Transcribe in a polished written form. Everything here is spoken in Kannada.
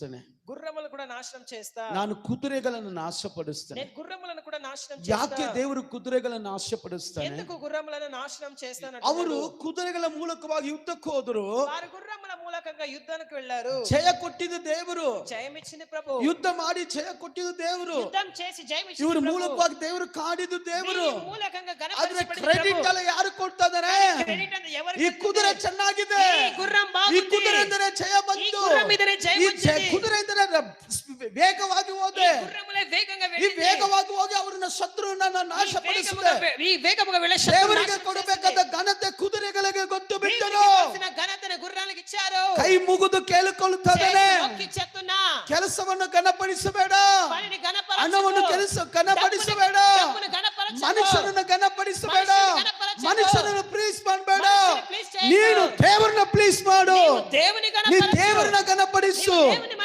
ನಾಶಪಡಿಸ್ತೇನೆ. గుర్రములు కూడా నాశనం చేస్తా. ನಾನು ಕುದುರೆಗಳನ್ನು ನಾಶಪಡಿಸ್ತೇನೆ. నేను గుర్రములను కూడా నాశనం ಯಾಕೆ చేస్తా. ದೇವರು ಕುದುರೆಗಳನ್ನು ನಾಶಪಡಿಸ್ತಾನೆ? ఎందుకు గుర్రములను నాశనం చేస్తాను? ಅವರು ಕುದುರೆಗಳ ಮೂಲಕವಾಗಿ ಯುದ್ಧಕ್ಕೆ ಹೋದರು. వారు గుర్రముల మూలకంగా యుద్ధానికి వెళ్ళారు. ಜಯ ಕೊಟ್ಟಿದ್ದು ದೇವರು, జయం ఇచ్చింది ప్రభు. ಯುದ್ಧ ಮಾಡಿ ಜಯ ಕೊಟ್ಟಿದ್ದು ದೇವರು. యుద్ధం చేసి జయం ఇచ్చింది ಇವ್ರ ప్రభు. ಮೂಲಕವಾಗಿ ದೇವರು ಕಾಡಿದ್ದು ದೇವರು. వీరి మూలకంగా ಆದ್ರೆ గణపరచబడిన ಕ್ರೆಡಿಟ್ ప్రభు. ಎಲ್ಲ ಯಾರು ಕೊಡ್ತಾ ಇದಾರೆ? ಕ್ರೆಡಿಟ್ ಅಂತ ఎవరికి ಈ వస్తుంది? ಕುದುರೆ ಚೆನ್ನಾಗಿದೆ, ఈ గుర్రం ಈ బాగుంది, ಕುದುರೆಯಿಂದಲೇ ಜಯ ఈ ಬಂತು, గుర్రం మీదనే జయం ಈ వచ్చింది, ಕುದುರೆಯಿಂದಲೇ ವೇಗವಾಗಿ ఈ ಹೋದೆ, గుర్రములే వేగంగా ಈ వెళ్ళింది, ವೇಗವಾಗಿ ಹೋಗಿ ಅವರನ್ನ ಶತ್ರುವನ್ನ ನಾಶಪಡಿಸಿದೆ. ఈ వేగముగా వెళ్ళే శత్రువులను ದೇವರಿಗೆ నాశనం ಕೊಡಬೇಕಾದ చేసింది. ಘನತೆ ಕುದುರೆಗಳಿಗೆ ಗೊತ್ತು ಬಿಟ್ಟರು. దేవునికి ఇవ్వాల్సిన ఘనతను గుర్రాలకు ఇచ్చారు. ಕೈ ಮುಗಿದು ಕೇಳಿಕೊಳ್ಳುತ್ತದೆ, మొక్కి చెప్తున్నా, ಕೆಲಸವನ್ನು ಘನಪಡಿಸಬೇಡ, పనిని ఘనపరచు, ಹಣವನ್ನು ಘನಪಡಿಸಬೇಡ, డబ్బును ఘనపరచు, ಮನುಷ್ಯನನ್ನು ಘನಪಡಿಸಬೇಡ, ಘನಪರಚು, ಮನುಷ್ಯನನ್ನು ಪ್ಲೀಸ್ ಮಾಡಬೇಡ, మనుషుని ప్లీజ్ చేయకు. ನೀನು ದೇವರನ್ನ ಪ್ಲೀಸ್ ಮಾಡು, నీవు దేవుని ನೀ ఘనపరచు, ದೇವರನ್ನ ಘನಪಡಿಸು. నీవు దేవుని